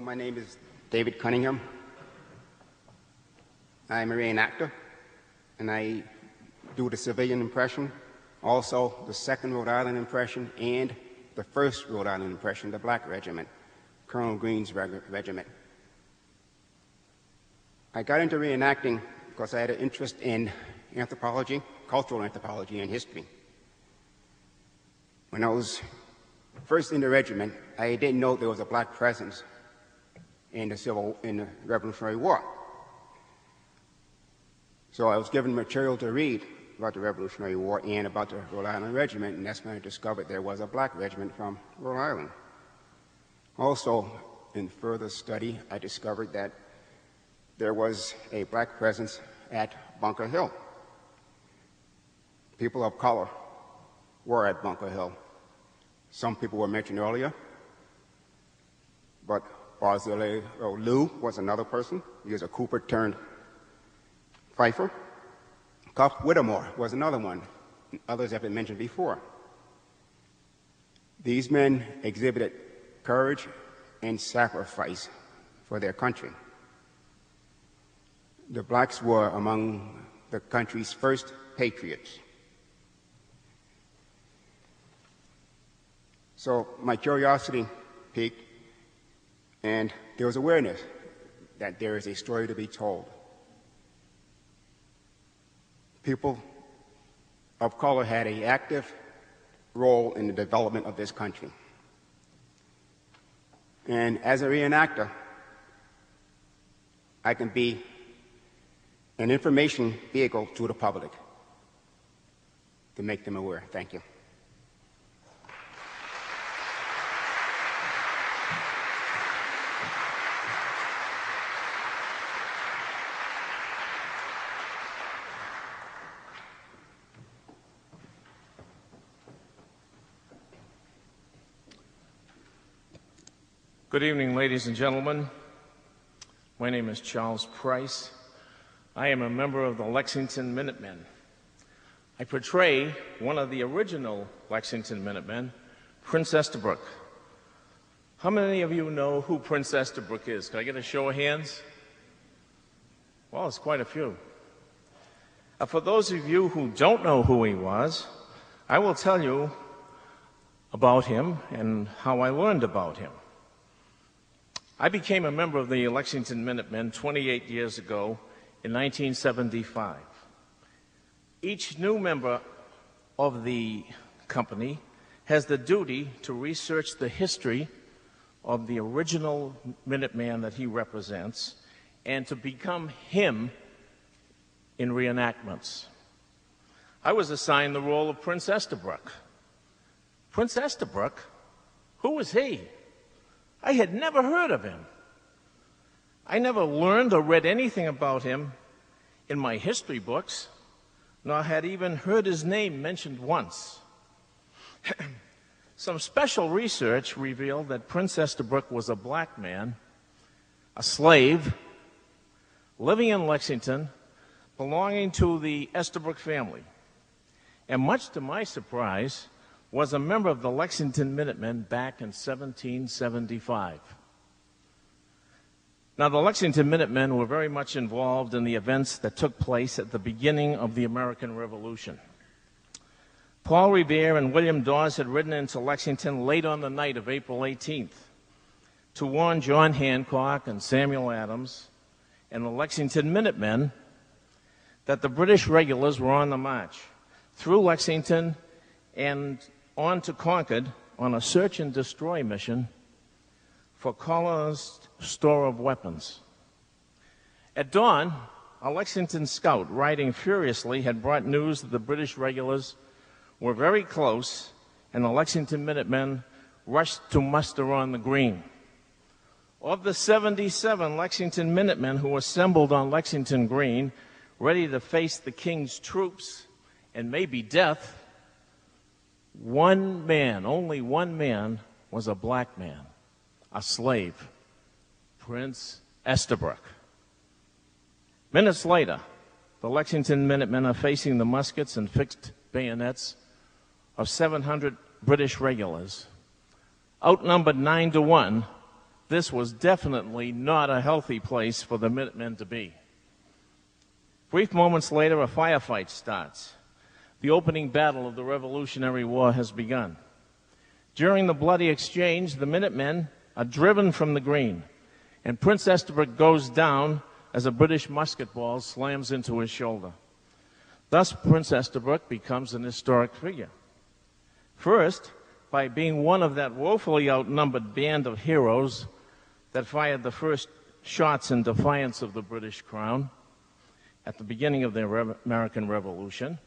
my name is David Cunningham. I'm a reenactor, and I do the civilian impression, also the 2nd Rhode Island impression, and the 1st Rhode Island impression, the Black Regiment, Colonel Green's regiment. I got into reenacting because I had an interest in anthropology, cultural anthropology, and history. When I was first in the regiment, I didn't know there was a black presence in the Revolutionary War. So I was given material to read about the Revolutionary War and about the Rhode Island Regiment, and that's when I discovered there was a black regiment from Rhode Island. Also, in further study, I discovered that there was a black presence at Bunker Hill. People of color were at Bunker Hill. Some people were mentioned earlier, but Barzillai Lou was another person. He was a Cooper turned Pfeiffer. Cuff Whittemore was another one. Others have been mentioned before. These men exhibited courage and sacrifice for their country. The blacks were among the country's first patriots. So my curiosity piqued, and there was awareness that there is a story to be told. People of color had an active role in the development of this country. And as a reenactor, I can be an information vehicle to the public to make them aware. Thank you. Good evening, ladies and gentlemen. My name is Charles Price. I am a member of the Lexington Minutemen. I portray one of the original Lexington Minutemen, Prince Estabrook. How many of you know who Prince Estabrook is? Can I get a show of hands? Well, it's quite a few. For those of you who don't know who he was, I will tell you about him and how I learned about him. I became a member of the Lexington Minutemen 28 years ago in 1975. Each new member of the company has the duty to research the history of the original Minuteman that he represents and to become him in reenactments. I was assigned the role of Prince Estabrook. Prince Estabrook? Who was he? I had never heard of him. I never learned or read anything about him in my history books, nor had even heard his name mentioned once. Some special research revealed that Prince Estabrook was a black man, a slave, living in Lexington, belonging to the Estabrook family, and much to my surprise, was a member of the Lexington Minutemen back in 1775. Now, the Lexington Minutemen were very much involved in the events that took place at the beginning of the American Revolution. Paul Revere and William Dawes had ridden into Lexington late on the night of April 18th to warn John Hancock and Samuel Adams and the Lexington Minutemen that the British regulars were on the march through Lexington and on to Concord on a search and destroy mission for colonized store of weapons. At dawn, a Lexington scout riding furiously had brought news that the British regulars were very close, and the Lexington Minutemen rushed to muster on the green. Of the 77 Lexington Minutemen who assembled on Lexington Green, ready to face the King's troops and maybe death, one man, only one man, was a black man, a slave, Prince Estabrook. Minutes later, the Lexington Minutemen are facing the muskets and fixed bayonets of 700 British regulars. Outnumbered 9-1, this was definitely not a healthy place for the Minutemen to be. Brief moments later, a firefight starts. The opening battle of the Revolutionary War has begun. During the bloody exchange, the Minutemen are driven from the green, and Prince Estabrook goes down as a British musket ball slams into his shoulder. Thus, Prince Estabrook becomes an historic figure. First, by being one of that woefully outnumbered band of heroes that fired the first shots in defiance of the British crown at the beginning of the American Revolution,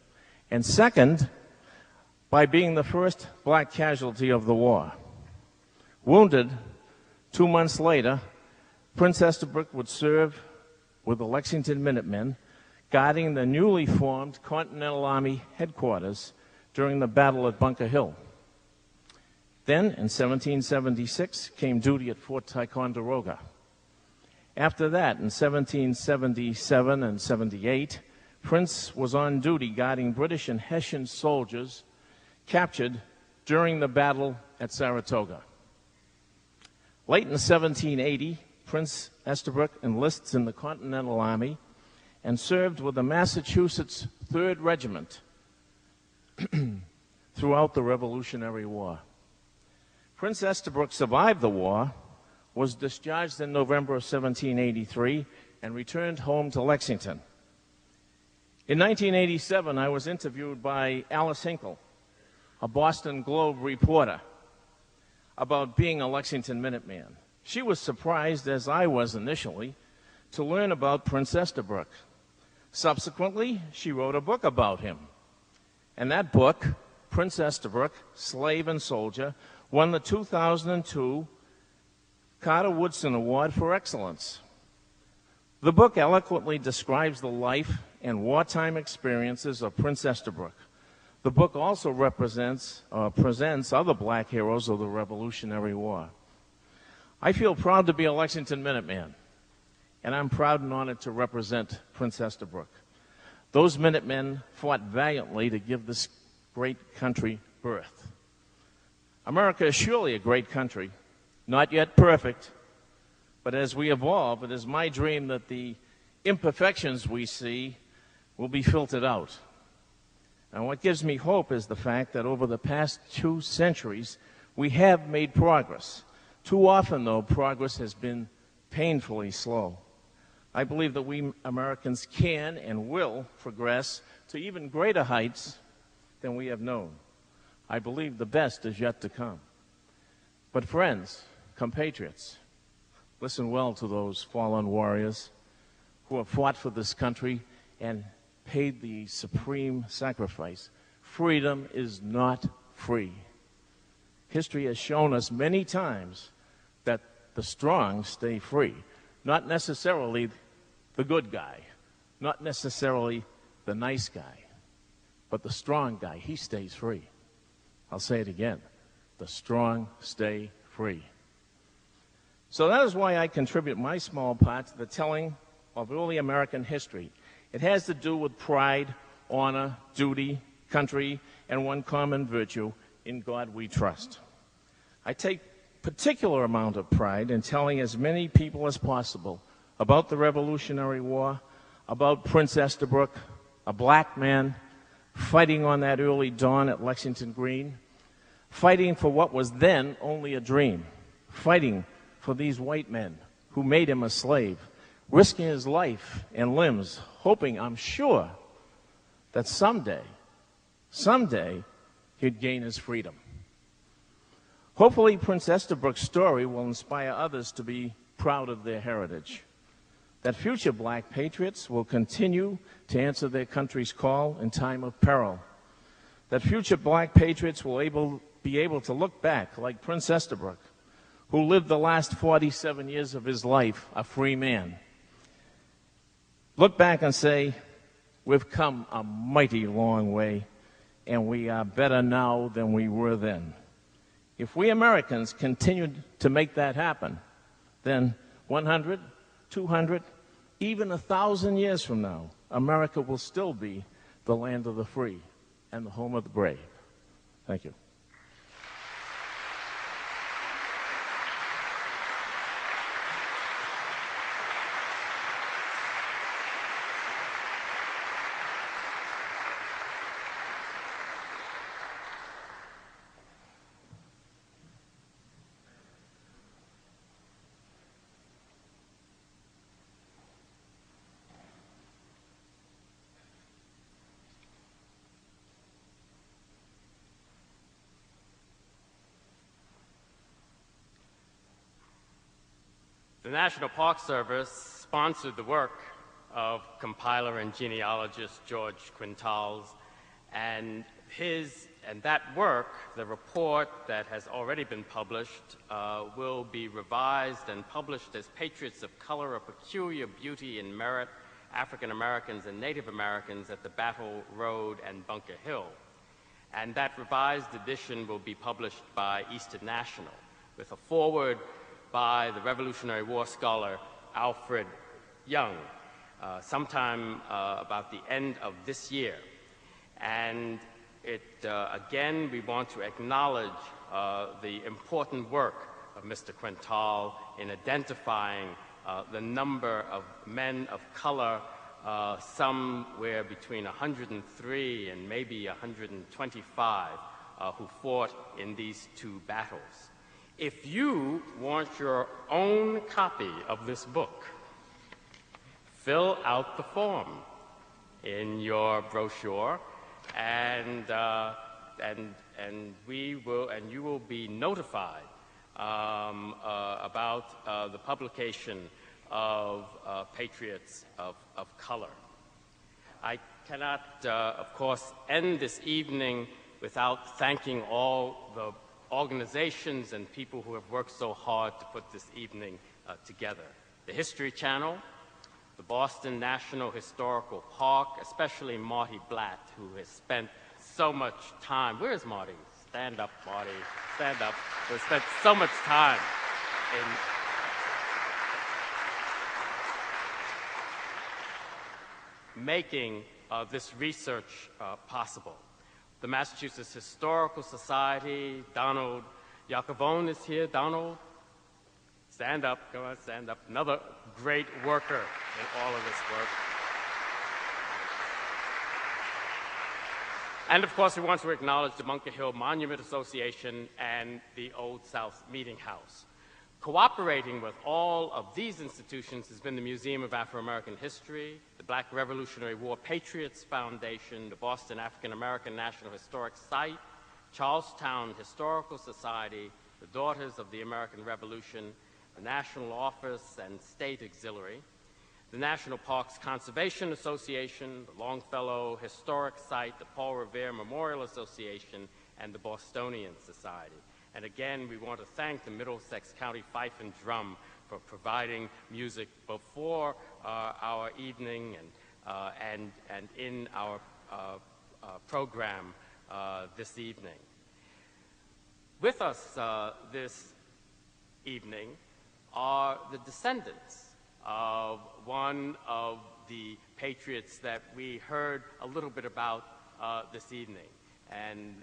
and second, by being the first black casualty of the war. Wounded 2 months later, Prince Estabrook would serve with the Lexington Minutemen, guarding the newly formed Continental Army headquarters during the battle at Bunker Hill. Then, in 1776, came duty at Fort Ticonderoga. After that, in 1777 and 78, Prince was on duty guarding British and Hessian soldiers captured during the battle at Saratoga. Late in 1780, Prince Estabrook enlists in the Continental Army and served with the Massachusetts 3rd Regiment throughout the Revolutionary War. Prince Estabrook survived the war, was discharged in November of 1783, and returned home to Lexington. In 1987, I was interviewed by Alice Hinkle, a Boston Globe reporter, about being a Lexington Minuteman. She was surprised, as I was initially, to learn about Prince Estabrook. Subsequently, she wrote a book about him. And that book, Prince Estabrook, Slave and Soldier, won the 2002 Carter Woodson Award for Excellence. The book eloquently describes the life and wartime experiences of Prince Estabrook. The book also presents other black heroes of the Revolutionary War. I feel proud to be a Lexington Minuteman, and I'm proud and honored to represent Prince Estabrook. Those Minutemen fought valiantly to give this great country birth. America is surely a great country, not yet perfect, but as we evolve, it is my dream that the imperfections we see will be filtered out. And what gives me hope is the fact that over the past 2 centuries, we have made progress. Too often, though, progress has been painfully slow. I believe that we Americans can and will progress to even greater heights than we have known. I believe the best is yet to come. But friends, compatriots, listen well to those fallen warriors who have fought for this country and paid the supreme sacrifice. Freedom is not free. History has shown us many times that the strong stay free. Not necessarily the good guy, not necessarily the nice guy, but the strong guy, he stays free. I'll say it again. The strong stay free. So that is why I contribute my small part to the telling of early American history. It has to do with pride, honor, duty, country, and one common virtue, in God we trust. I take particular amount of pride in telling as many people as possible about the Revolutionary War, about Prince Estabrook, a black man fighting on that early dawn at Lexington Green, fighting for what was then only a dream, fighting for these white men who made him a slave, risking his life and limbs, hoping, I'm sure, that someday, he'd gain his freedom. Hopefully, Prince Estabrook's story will inspire others to be proud of their heritage, that future black patriots will continue to answer their country's call in time of peril, that future black patriots will be able to look back like Prince Estabrook, who lived the last 47 years of his life a free man. Look back and say, we've come a mighty long way, and we are better now than we were then. If we Americans continued to make that happen, then 100, 200, even 1,000 years from now, America will still be the land of the free and the home of the brave. Thank you. National Park Service sponsored the work of compiler and genealogist George Quintal, and that work, the report that has already been published, will be revised and published as Patriots of Color, a Peculiar Beauty and Merit, African Americans and Native Americans at the Battle Road and Bunker Hill. And that revised edition will be published by Eastern National, with a foreword by the Revolutionary War scholar Alfred Young, sometime about the end of this year. And again, we want to acknowledge the important work of Mr. Quintal in identifying the number of men of color, somewhere between 103 and maybe 125, who fought in these two battles. If you want your own copy of this book, fill out the form in your brochure, and you will be notified about the publication of Patriots of Color. I cannot, of course, end this evening without thanking all the organizations and people who have worked so hard to put this evening together. The History Channel, the Boston National Historical Park, especially Marty Blatt, who has spent so much time. Where is Marty? Stand up, Marty. Stand up. Who has spent so much time in making this research possible. The Massachusetts Historical Society, Donald Jacobone is here. Donald, stand up. Come on, stand up. Another great worker in all of this work. And of course, we want to acknowledge the Bunker Hill Monument Association and the Old South Meeting House. Cooperating with all of these institutions has been the Museum of Afro-American History, the Black Revolutionary War Patriots Foundation, the Boston African American National Historic Site, Charlestown Historical Society, the Daughters of the American Revolution, the National Office and State Auxiliary, the National Parks Conservation Association, the Longfellow Historic Site, the Paul Revere Memorial Association, and the Bostonian Society. And again, we want to thank the Middlesex County Fife and Drum for providing music before our evening and in our program this evening. With us this evening are the descendants of one of the patriots that we heard a little bit about this evening. And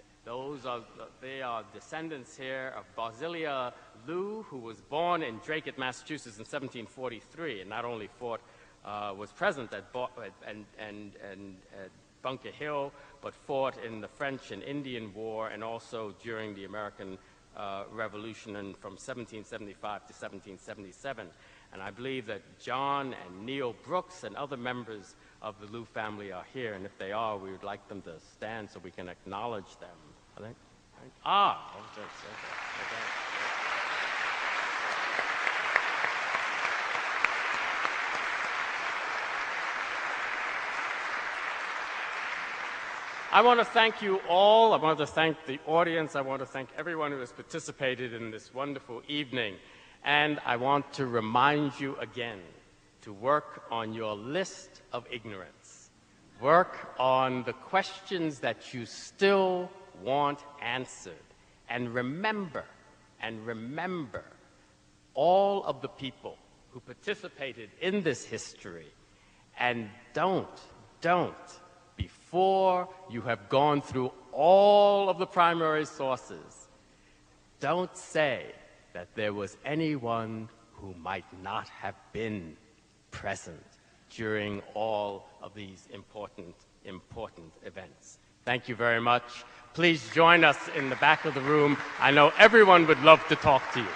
they are descendants here of Basilia Lou, who was born in Drake, Massachusetts in 1743, and not only was present at Bunker Hill, but fought in the French and Indian War and also during the American Revolution from 1775 to 1777. And I believe that John and Neil Brooks and other members of the Lou family are here, and if they are, we would like them to stand so we can acknowledge them. I think. Okay. I want to thank you all. I want to thank the audience. I want to thank everyone who has participated in this wonderful evening. And I want to remind you again to work on your list of ignorance. Work on the questions that you still want answered. And remember all of the people who participated in this history. And don't, before you have gone through all of the primary sources, don't say that there was anyone who might not have been present during all of these important events. Thank you very much. Please join us in the back of the room. I know everyone would love to talk to you.